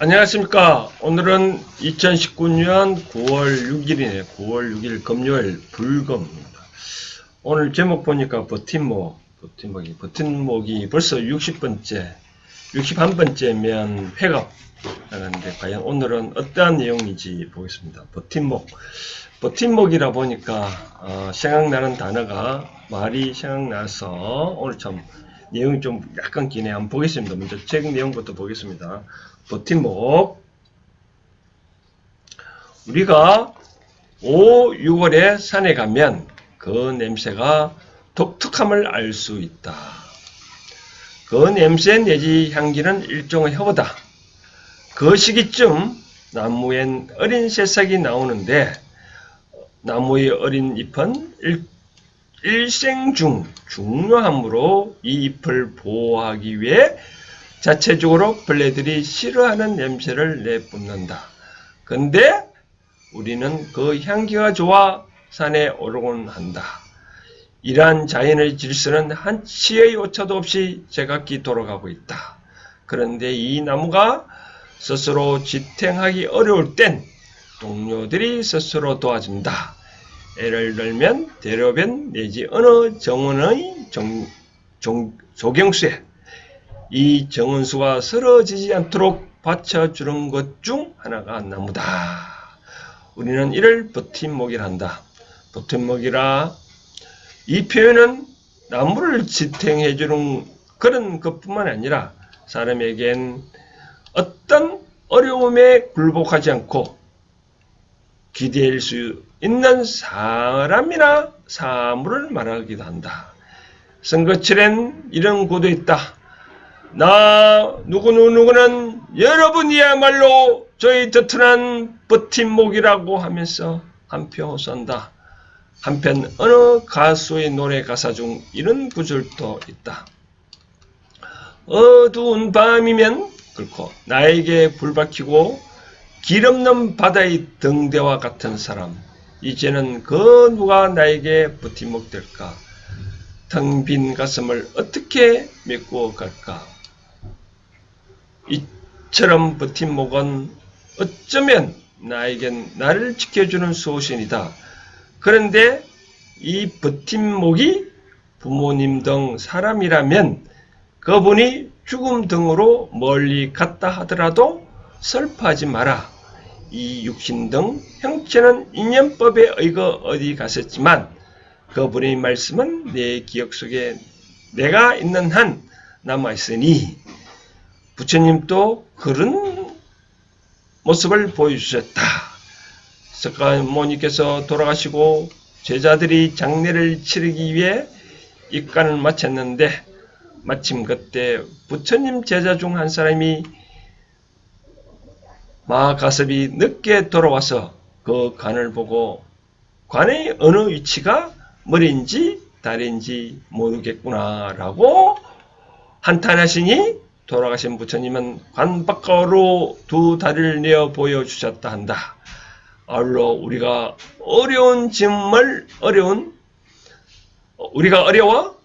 안녕하십니까. 오늘은 2019년 9월 6일이네. 9월 6일 금요일 불금입니다. 오늘 제목 보니까 버팀목이 벌써 60번째, 61번째면 회갑 하는데 과연 오늘은 어떠한 내용인지 보겠습니다. 버팀목이라 보니까 생각나는 단어가 말이 생각나서 오늘 참 내용이 좀 약간 기네. 한번 보겠습니다. 먼저 책 내용부터 보겠습니다. 버팀목. 우리가 5, 6월에 산에 가면 그 냄새가 독특함을 알 수 있다. 그 냄새 내지 향기는 일종의 허브다. 그 시기쯤 나무엔 어린 새싹이 나오는데 나무의 어린 잎은 일생중 중요하므로 이 잎을 보호하기 위해 자체적으로 벌레들이 싫어하는 냄새를 내뿜는다. 근데 우리는 그 향기가 좋아 산에 오르곤 한다. 이러한 자연의 질서는 한치의 오차도 없이 제각기 돌아가고 있다. 그런데 이 나무가 스스로 지탱하기 어려울 땐 동료들이 스스로 도와준다. 예를 들면 대로변 내지 어느 정원의 조경수에 이 정원수가 쓰러지지 않도록 받쳐주는 것 중 하나가 나무다. 우리는 이를 버팀목이라 한다. 버팀목이라 이 표현은 나무를 지탱해주는 그런 것뿐만 아니라 사람에겐 어떤 어려움에 굴복하지 않고 기댈 수 있는 사람이나 사물을 말하기도 한다. 선거철엔 이런 구도 있다. 나 누구는 여러분이야말로 저희 튼튼한 버팀목이라고 하면서 한 표 쏜다. 한편 어느 가수의 노래 가사 중 이런 구절도 있다. 어두운 밤이면 그렇고 나에게 불 밝히고 길 없는 바다의 등대와 같은 사람. 이제는 그 누가 나에게 버팀목 될까? 텅 빈 가슴을 어떻게 메꾸어 갈까? 이처럼 버팀목은 어쩌면 나에겐 나를 지켜주는 수호신이다. 그런데 이 버팀목이 부모님 등 사람이라면 그분이 죽음 등으로 멀리 갔다 하더라도 슬퍼하지 마라. 이 육신 등 형체는 인연법에 의거 어디 갔었지만 그분의 말씀은 내 기억 속에 내가 있는 한 남아있으니 부처님도 그런 모습을 보여주셨다. 석가모니께서 돌아가시고 제자들이 장례를 치르기 위해 입관을 마쳤는데 마침 그때 부처님 제자 중 한 사람이 마가섭이 늦게 돌아와서 그 관을 보고 관의 어느 위치가 머리인지 다리인지 모르겠구나 라고 한탄하시니 돌아가신 부처님은 관 밖으로 두 다리를 내어 보여주셨다 한다. 아울러 우리가 어려워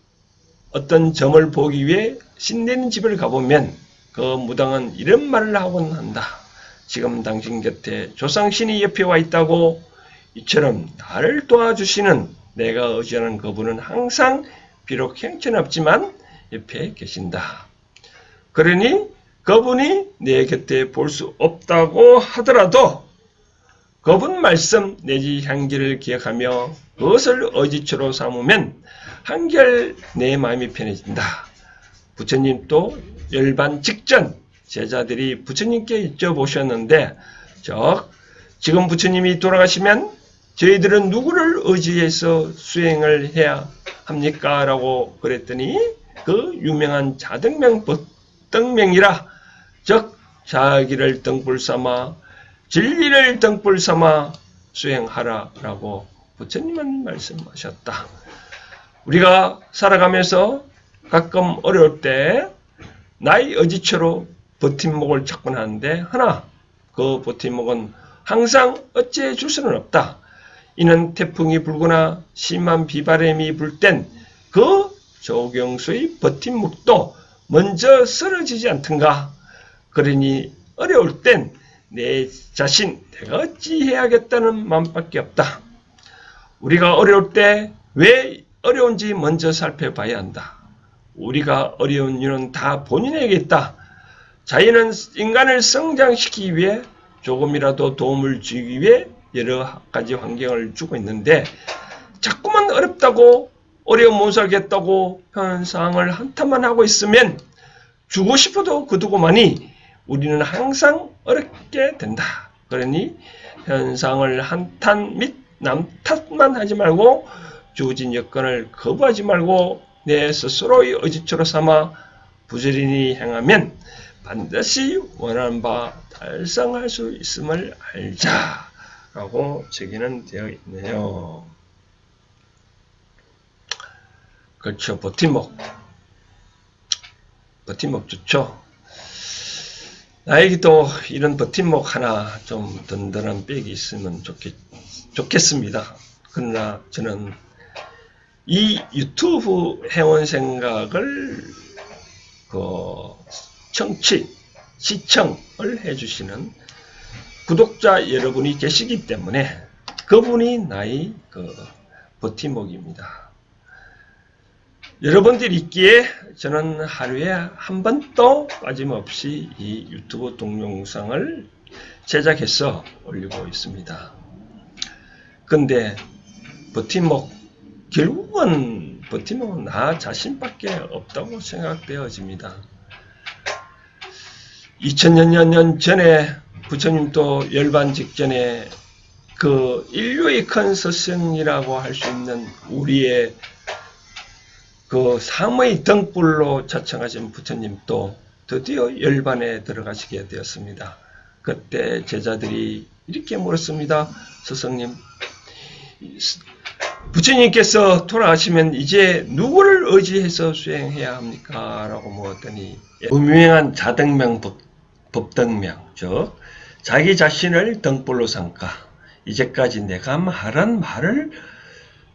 어떤 점을 보기 위해 신내는 집을 가보면 그 무당은 이런 말을 하곤 한다. 지금 당신 곁에 조상신이 옆에 와 있다고. 이처럼 나를 도와주시는 내가 의지하는 그분은 항상 비록 형체는 없지만 옆에 계신다. 그러니 그분이 내 곁에 볼 수 없다고 하더라도 그분 말씀 내지 향기를 기억하며 그것을 의지처로 삼으면 한결 내 마음이 편해진다. 부처님도 열반 직전 제자들이 부처님께 여쭤보셨는데 지금 부처님이 돌아가시면 저희들은 누구를 의지해서 수행을 해야 합니까? 라고 그랬더니 그 유명한 자등명이라 즉 자기를 등불 삼아 진리를 등불 삼아 수행하라 라고 부처님은 말씀하셨다. 우리가 살아가면서 가끔 어려울 때 나의 의지처로 버팀목을 찾곤 하는데 하나 그 버팀목은 항상 어찌해 줄 수는 없다. 이는 태풍이 불거나 심한 비바람이 불 땐 그 조경수의 버팀목도 먼저 쓰러지지 않던가. 그러니 어려울 땐 내 자신, 내가 어찌 해야겠다는 마음밖에 없다. 우리가 어려울 때 왜 어려운지 먼저 살펴봐야 한다. 우리가 어려운 이유는 다 본인에게 있다. 자연은 인간을 성장시키기 위해 조금이라도 도움을 주기 위해 여러 가지 환경을 주고 있는데 자꾸만 어렵다고 어려움 못 살겠다고 현상을 한탄만 하고 있으면 주고 싶어도 거두고만이 우리는 항상 어렵게 된다. 그러니 현상을 한탄 및 남 탓만 하지 말고 주어진 여건을 거부하지 말고 내 스스로의 의지처로 삼아 부지런히 행하면 반드시 원하는 바 달성할 수 있음을 알자 라고 제기는 되어 있네요. 그렇죠. 버팀목 좋죠. 나에게도 이런 버팀목 하나 좀 든든한 백이 있으면 좋겠습니다. 그러나 저는 이 유튜브 해온 생각을 시청을 해주시는 구독자 여러분이 계시기 때문에 그분이 나의 버팀목입니다. 여러분들이 있기에 저는 하루에 한 번도 빠짐없이 이 유튜브 동영상을 제작해서 올리고 있습니다. 근데 결국은 버팀목은 나 자신밖에 없다고 생각되어집니다. 2000년 전에 부처님도 열반 직전에 그 인류의 큰 스승이라고 할 수 있는 우리의 그 삶의 등불로 자청하신 부처님도 드디어 열반에 들어가시게 되었습니다. 그때 제자들이 이렇게 물었습니다. 스승님, 부처님께서 돌아가시면 이제 누구를 의지해서 수행해야 합니까? 라고 물었더니 무명한 자등명 법등명, 즉 자기 자신을 등불로 삼까 이제까지 내가 말한 말을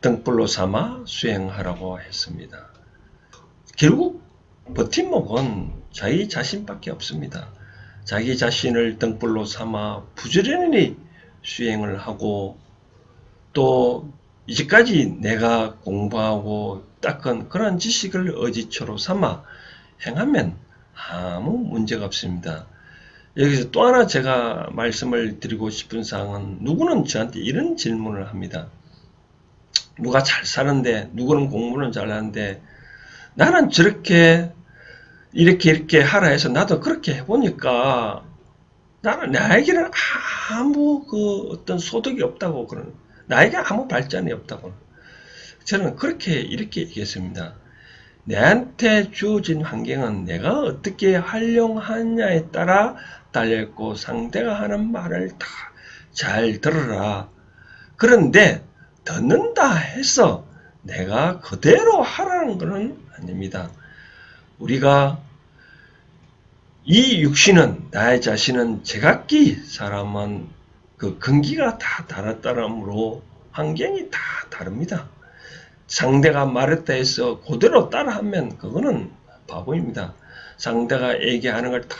등불로 삼아 수행하라고 했습니다. 결국 버팀목은 자기 자신밖에 없습니다. 자기 자신을 등불로 삼아 부지런히 수행을 하고 또 이제까지 내가 공부하고 닦은 그런 지식을 의지처로 삼아 행하면 아무 문제가 없습니다. 여기서 또 하나 제가 말씀을 드리고 싶은 사항은 누구는 저한테 이런 질문을 합니다. 누가 잘 사는데 누구는 공부는 잘하는데 나는 저렇게 이렇게 하라 해서 나도 그렇게 해보니까 나는 나에게는 아무 어떤 소득이 없다고 나에게 아무 발전이 없다고 저는 이렇게 얘기했습니다. 내한테 주어진 환경은 내가 어떻게 활용하냐에 따라 달려있고 상대가 하는 말을 다 잘 들어라. 그런데 듣는다 해서 내가 그대로 하라는 것은 아닙니다. 우리가 이 육신은 나의 자신은 제각기 사람은 그 근기가 다 다르다므로 환경이 다 다릅니다. 상대가 말했다 해서 그대로 따라하면 그거는 바보입니다. 상대가 얘기하는 걸 다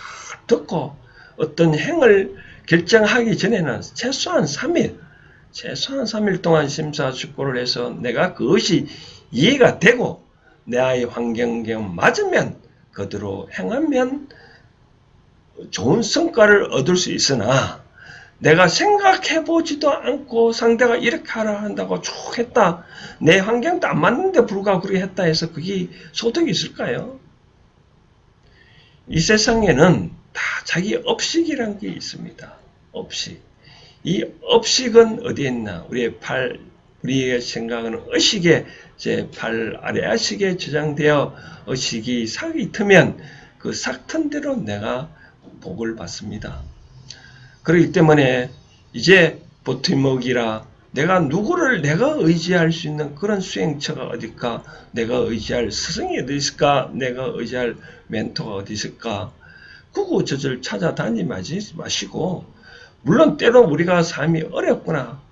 듣고 어떤 행을 결정하기 전에는 최소한 3일 동안 심사숙고를 해서 내가 그것이 이해가 되고 나의 환경에 맞으면 그대로 행하면 좋은 성과를 얻을 수 있으나 내가 생각해보지도 않고 상대가 이렇게 하라 한다고 쭉 했다. 내 환경도 안 맞는데 불구하고 그렇게 했다 해서 그게 소득이 있을까요? 이 세상에는 다 자기 업식이라는 게 있습니다. 업식. 이 업식은 어디에 있나? 우리의 생각은 의식에 제8 아래아식에 저장되어 의식이 삭이 트면 그 삭 튼 대로 내가 복을 받습니다. 그렇기 때문에 이제 버팀목이라 내가 의지할 수 있는 그런 수행처가 어딜까? 내가 의지할 스승이 어디 있을까? 내가 의지할 멘토가 어디 있을까? 구구절절 찾아다니지 마시고 물론 때로 우리가 삶이 어렵구나.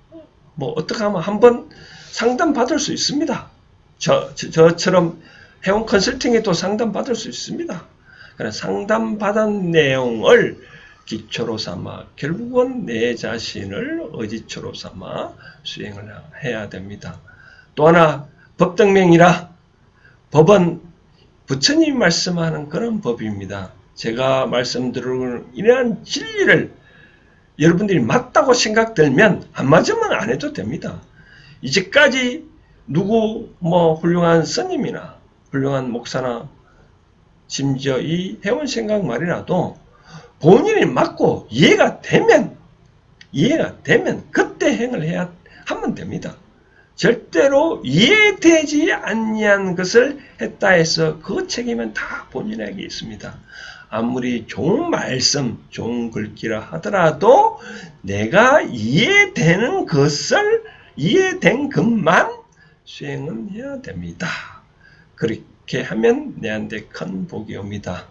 어떻게 하면 한번 상담 받을 수 있습니다. 저처럼 회원 컨설팅에도 상담 받을 수 있습니다. 상담 받은 내용을 기초로 삼아 결국은 내 자신을 의지초로 삼아 수행을 해야 됩니다. 또 하나 법등명이라 법은 부처님이 말씀하는 그런 법입니다. 제가 말씀드리는 이러한 진리를 여러분들이 맞다고 생각들면 안 맞으면 안 해도 됩니다. 이제까지 누구 훌륭한 스님이나 훌륭한 목사나 심지어 이 해온 생각 말이라도 본인이 맞고 이해가 되면 그때 행을 해야 하면 됩니다. 절대로 이해되지 아니한 것을 했다 해서 그 책임은 다 본인에게 있습니다. 아무리 좋은 말씀, 좋은 글귀라 하더라도 내가 이해되는 것을 이해된 것만 수행은 해야 됩니다. 그렇게 하면 내한테 큰 복이 옵니다.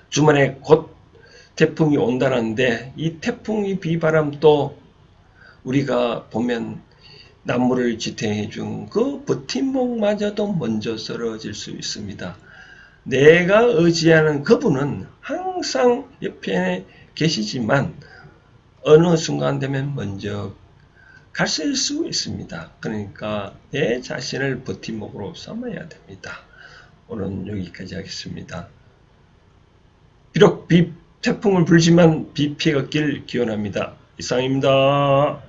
주말에 곧 태풍이 온다는데 이 태풍이 비바람도 우리가 보면 나무를 지탱해 준 그 버팀목마저도 먼저 쓰러질 수 있습니다. 내가 의지하는 그분은 항상 옆에 계시지만 어느 순간 되면 먼저 가실 수 있습니다. 그러니까 내 자신을 버팀목으로 삼아야 됩니다. 오늘은 여기까지 하겠습니다. 비록 태풍을 불지만 비 피해 걷길 기원합니다. 이상입니다.